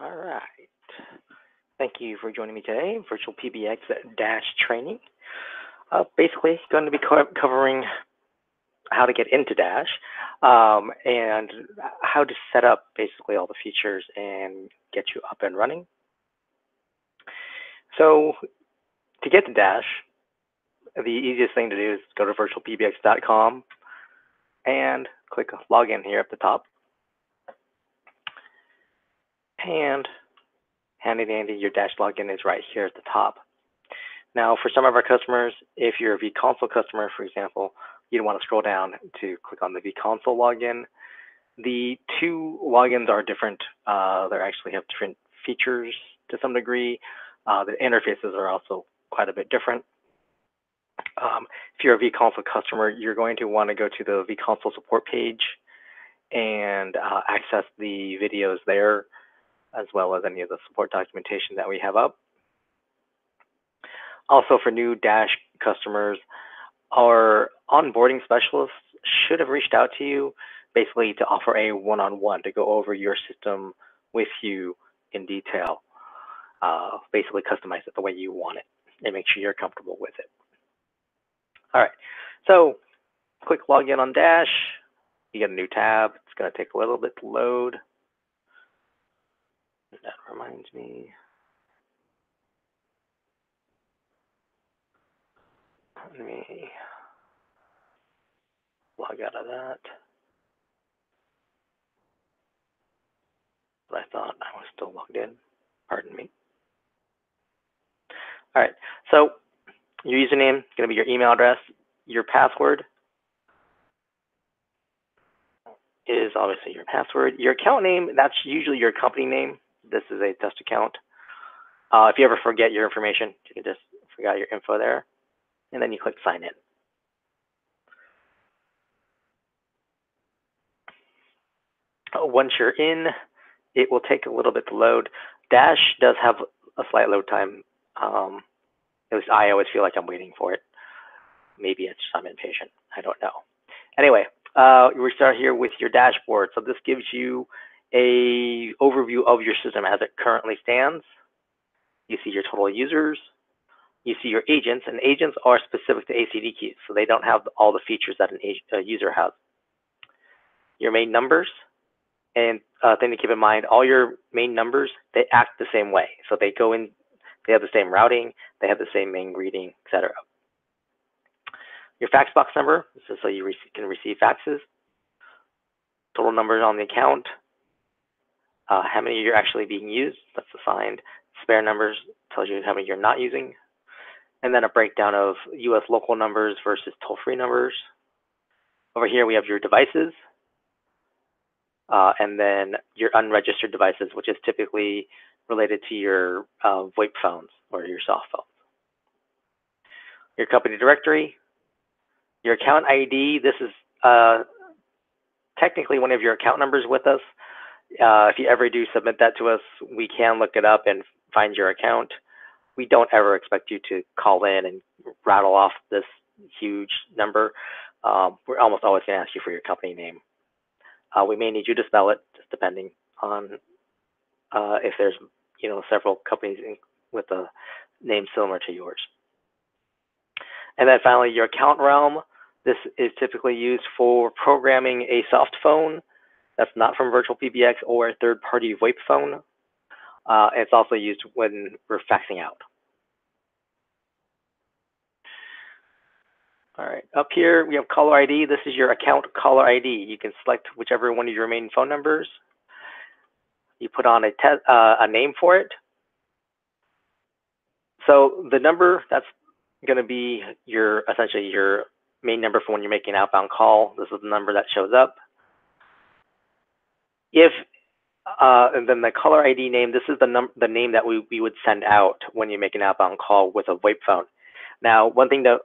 All right. Thank you for joining me today, Virtual PBX Dash training. Basically, going to be covering how to get into Dash and how to set up basically all the features and get you up and running. So to get to Dash, the easiest thing to do is go to virtualpbx.com and click login here at the top. And handy dandy, your Dash login is right here at the top. Now, for some of our customers, if you're a vConsole customer, for example, you'd want to scroll down to click on the vConsole login. The two logins are different. They actually have different features to some degree. The interfaces are also quite a bit different. If you're a vConsole customer, you're going to want to go to the vConsole support page and access the videos there, as well as any of the support documentation that we have up. Also, for new Dash customers, our onboarding specialists should have reached out to you basically to offer a one-on-one to go over your system with you in detail, basically customize it the way you want it and make sure you're comfortable with it. All right, so click login on Dash. You get a new tab. It's going to take a little bit to load. That reminds me. Let me log out of that. But I thought I was still logged in. Pardon me. All right, so your username is going to be your email address. Your password is obviously your password. Your account name, that's usually your company name. This is a test account. If you ever forget your information, you can just forget your info there. And then you click sign in. Once you're in, it will take a little bit to load. Dash does have a slight load time. At least I always feel like I'm waiting for it. Maybe it's just I'm impatient. I don't know. Anyway, we start here with your dashboard. So this gives you a overview of your system as it currently stands. You see your total users. You see your agents, and agents are specific to ACD keys, so they don't have all the features that a user has. Your main numbers, and thing to keep in mind, all your main numbers, they act the same way. So they go in, they have the same routing, they have the same main greeting, etc. Your fax box number, so you can receive faxes. Total numbers on the account, how many you're actually being used, that's assigned. Spare numbers tells you how many you're not using. And then a breakdown of US local numbers versus toll-free numbers. Over here, we have your devices, and then your unregistered devices, which is typically related to your VoIP phones or your soft phones. Your company directory, your account ID, this is technically one of your account numbers with us. If you ever do submit that to us, we can look it up and find your account. We don't ever expect you to call in and rattle off this huge number. We're almost always going to ask you for your company name. We may need you to spell it, just depending on if there's several companies with a name similar to yours. And then finally, your account realm. This is typically used for programming a soft phone that's not from VirtualPBX or a third-party VoIP phone. It's also used when we're faxing out. All right, up here we have caller ID. This is your account caller ID. You can select whichever one of your main phone numbers. You put on a name for it. So the number, that's going to be essentially your main number for when you're making an outbound call. This is the number that shows up. And then the caller ID name, this is the name that we would send out when you make an outbound call with a VoIP phone. Now, one thing to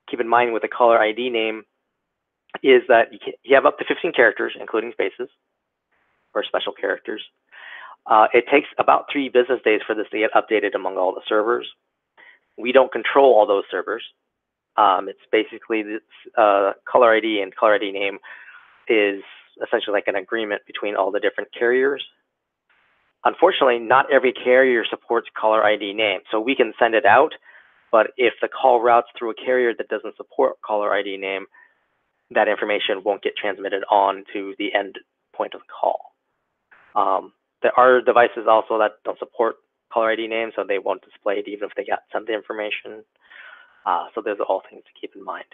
keep in mind with the caller ID name is that you have up to 15 characters, including spaces or special characters. It takes about 3 business days for this to get updated among all the servers. We don't control all those servers. It's basically this caller ID and caller ID name is essentially like an agreement between all the different carriers. Unfortunately, not every carrier supports caller ID name. So we can send it out, but if the call routes through a carrier that doesn't support caller ID name, that information won't get transmitted on to the end point of the call. There are devices also that don't support caller ID name, so they won't display it even if they got sent the information. So those are all things to keep in mind.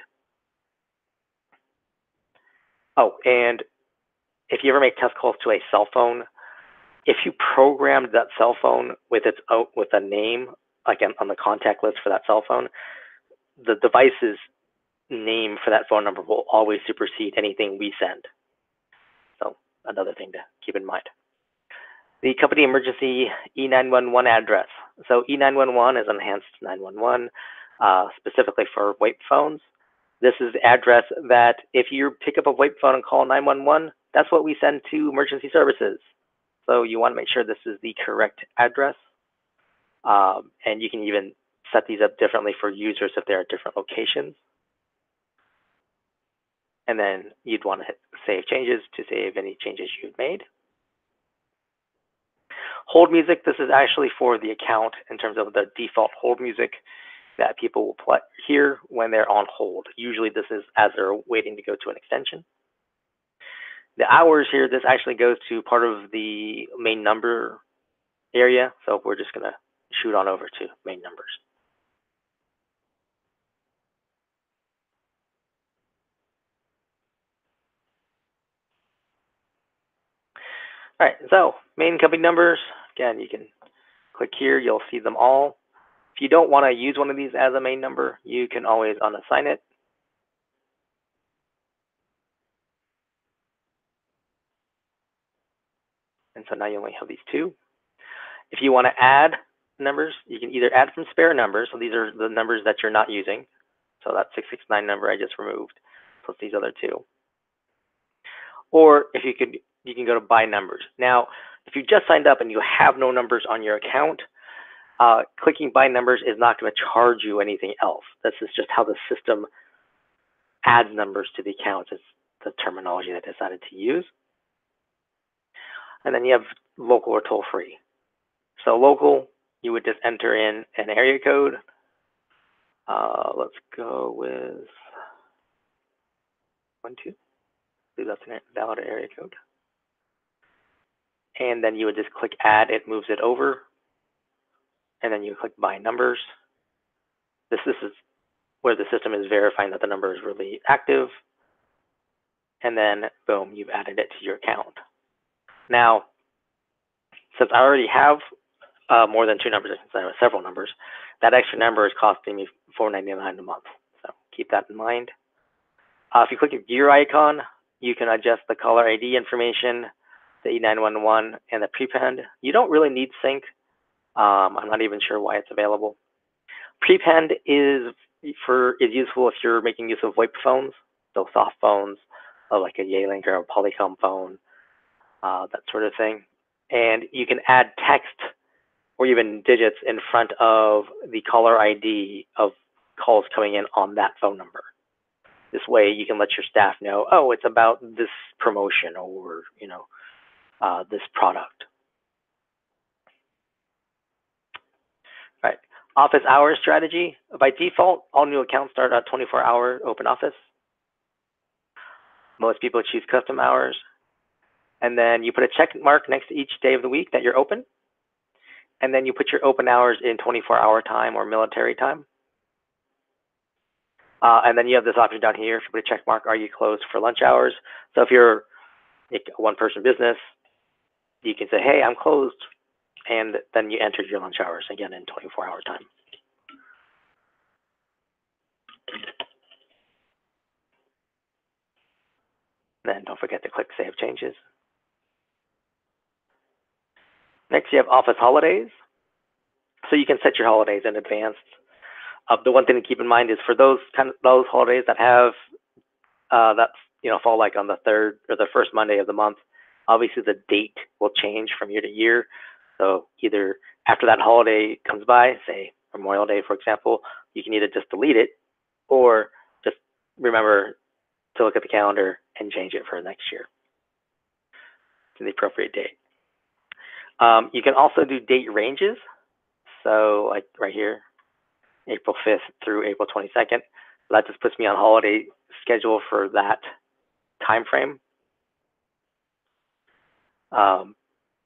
Oh, and if you ever make test calls to a cell phone, if you programmed that cell phone with a name, like on the contact list for that cell phone, the device's name for that phone number will always supersede anything we send. So another thing to keep in mind. The company emergency E911 address. So E911 is enhanced 911, specifically for WAPE phones. This is the address that if you pick up a WAPE phone and call 911, that's what we send to emergency services. So you want to make sure this is the correct address. And you can even set these up differently for users if they're at different locations. And then you'd want to hit save changes to save any changes you've made. Hold music, this is actually for the account in terms of the default hold music that people will hear when they're on hold. Usually this is as they're waiting to go to an extension. The hours here, this actually goes to part of the main number area. So we're just gonna shoot on over to main numbers. All right, so main company numbers, again, you can click here, you'll see them all. If you don't want to use one of these as a main number, you can always unassign it. And so now you only have these two. If you want to add numbers, you can either add from spare numbers. So these are the numbers that you're not using. So that 669 number I just removed, plus these other two. Or if you can go to buy numbers. Now, if you just signed up and you have no numbers on your account, clicking buy numbers is not going to charge you anything else. This is just how the system adds numbers to the account. It's the terminology that I decided to use. And then you have local or toll free. So local, you would just enter in an area code. Let's go with 12. I believe that's a valid area code. And then you would just click add, it moves it over. And then you click buy numbers. This is where the system is verifying that the number is really active. And then boom, you've added it to your account. Now, since I already have more than two numbers, since I have several numbers, that extra number is costing me $4.99 a month. So keep that in mind. If you click the gear icon, you can adjust the caller ID information, the E911, and the prepend. You don't really need sync. I'm not even sure why it's available. Prepend is useful if you're making use of WAPE phones, so soft phones, like a Yealink or a Polycom phone, that sort of thing. And you can add text or even digits in front of the caller ID of calls coming in on that phone number. This way you can let your staff know, oh, it's about this promotion or, this product. All right, office hours strategy. By default, all new accounts start at 24-hour open office. Most people choose custom hours. And then you put a check mark next to each day of the week that you're open. And then you put your open hours in 24-hour time or military time. And then you have this option down here. If you put a check mark, are you closed for lunch hours? So if you're a one-person business, you can say, hey, I'm closed. And then you enter your lunch hours, again, in 24-hour time. Then don't forget to click Save Changes. Next, you have office holidays. So you can set your holidays in advance. The one thing to keep in mind is for those holidays that have fall like on the third or the first Monday of the month, obviously the date will change from year to year. So either after that holiday comes by, say Memorial Day, for example, you can either just delete it or just remember to look at the calendar and change it for next year to the appropriate date. You can also do date ranges. So like right here, April 5th through April 22nd. That just puts me on holiday schedule for that time frame.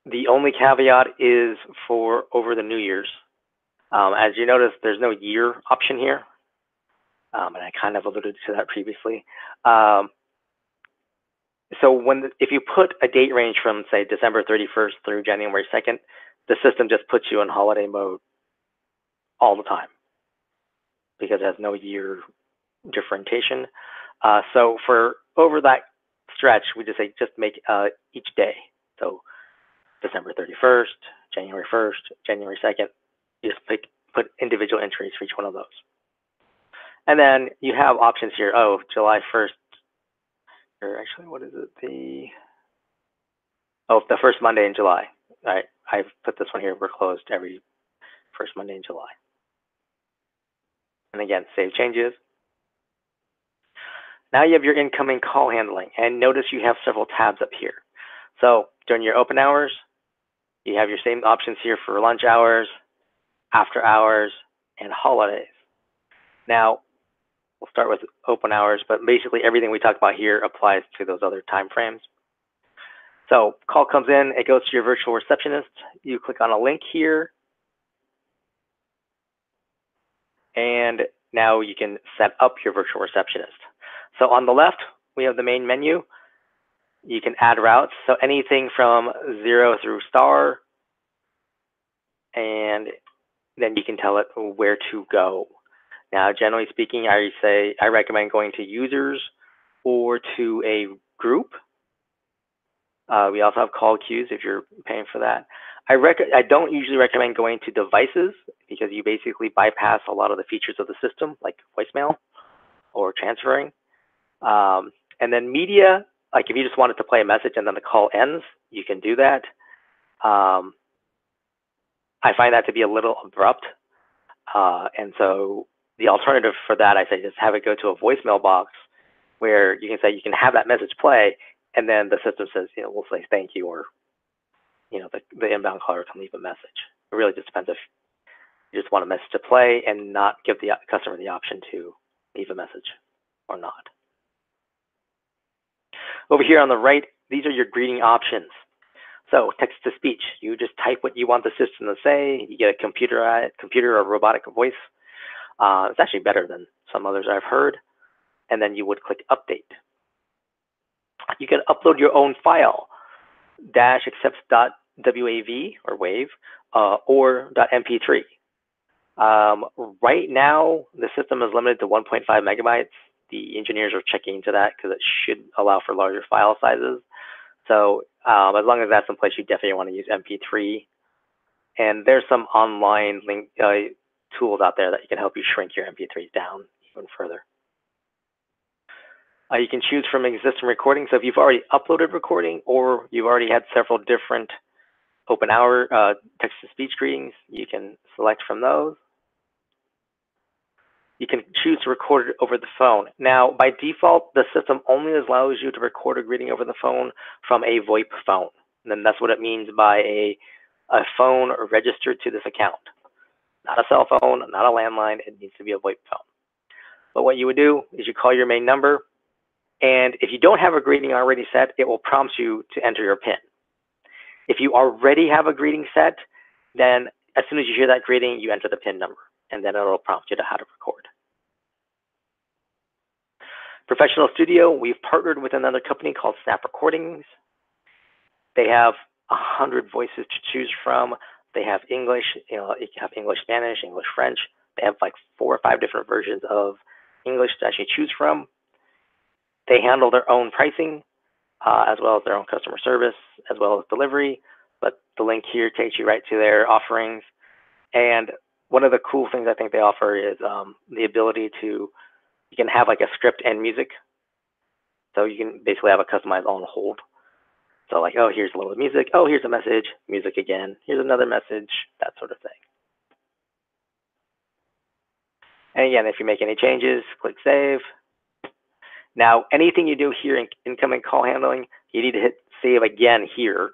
The only caveat is for over the New Year's. As you notice, there's no year option here. And I kind of alluded to that previously. So if you put a date range from, say, December 31st through January 2nd, the system just puts you in holiday mode all the time because it has no year differentiation. So for over that stretch, we just say just make each day. So December 31st, January 1st, January 2nd, you just put individual entries for each one of those. And then you have options here. Oh, July 1st, or actually, what is it? The first Monday in July. All right, I've put this one here. We're closed every first Monday in July. And again, save changes. Now you have your incoming call handling, and notice you have several tabs up here. So during your open hours, you have your same options here for lunch hours, after hours, and holidays. Now, we'll start with open hours, but basically everything we talked about here applies to those other time frames. So call comes in, it goes to your virtual receptionist. You click on a link here, and now you can set up your virtual receptionist. So on the left, we have the main menu. You can add routes, so anything from 0 through star, and then you can tell it where to go. Now, generally speaking, I recommend going to users or to a group. We also have call queues if you're paying for that. I don't usually recommend going to devices because you basically bypass a lot of the features of the system, like voicemail or transferring. And then media, like if you just wanted to play a message and then the call ends, you can do that. I find that to be a little abrupt. And so the alternative for that, I say just have it go to a voicemail box where you can say you can have that message play, and then the system says, we'll say thank you, or, the inbound caller can leave a message. It really just depends if you just want a message to play and not give the customer the option to leave a message or not. Over here on the right, these are your greeting options. So text to speech, you just type what you want the system to say. You get a computer or robotic voice. It's actually better than some others I've heard. And then you would click update. You can upload your own file. Dash accepts .wav or wave or .mp3. Right now, the system is limited to 1.5 megabytes. The engineers are checking into that because it should allow for larger file sizes. So as long as that's in place, you definitely want to use MP3. And there's some online link tools out there that can help you shrink your MP3s down even further. You can choose from existing recordings. So if you've already uploaded recording or you've already had several different open hour text-to-speech greetings, you can select from those. You can choose to record it over the phone. Now, by default, the system only allows you to record a greeting over the phone from a VoIP phone. And then that's what it means by a phone registered to this account. Not a cell phone, not a landline, it needs to be a VoIP phone. But what you would do is you call your main number, and if you don't have a greeting already set, it will prompt you to enter your PIN. If you already have a greeting set, then as soon as you hear that greeting, you enter the PIN number, and then it'll prompt you to how to record. Professional Studio, we've partnered with another company called Snap Recordings. They have 100 voices to choose from. They have English, you have English, Spanish, English, French. They have like 4 or 5 different versions of English to actually choose from. They handle their own pricing, as well as their own customer service, as well as delivery. But the link here takes you right to their offerings. And one of the cool things I think they offer is the ability to, you can have like a script and music. So you can basically have a customized on hold. So like, oh, here's a little music. Oh, here's a message, music again. Here's another message, that sort of thing. And again, if you make any changes, click save. Now, anything you do here in incoming call handling, you need to hit save again here.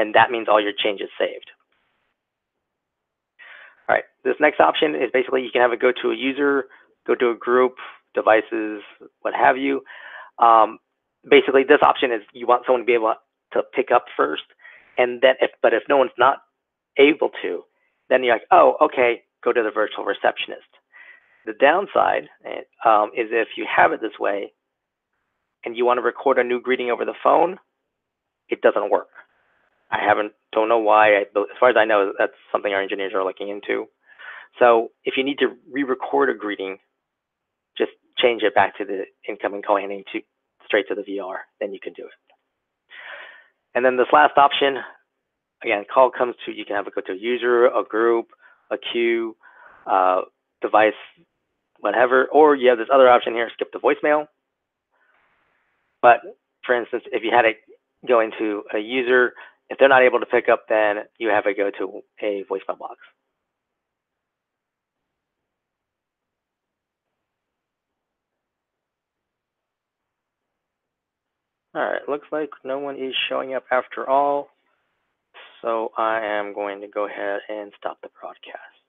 and that means all your changes saved. All right, this next option is basically you can have it go to a user, go to a group, devices, what have you. Basically, this option is you want someone to be able to pick up first, and then if no one's not able to, then you're like, oh, okay, go to the virtual receptionist. The downside is if you have it this way and you want to record a new greeting over the phone, it doesn't work. Don't know why. As far as I know, that's something our engineers are looking into. So if you need to re-record a greeting, just change it back to the incoming call handling straight to the VR, then you can do it. And then this last option, again, call comes to, you can have it go to a user, a group, a queue, device, whatever, or you have this other option here, skip to voicemail. But for instance, if you had it go into a user, if they're not able to pick up, then you have it go to a voicemail box. All right, looks like no one is showing up after all. So I am going to go ahead and stop the broadcast.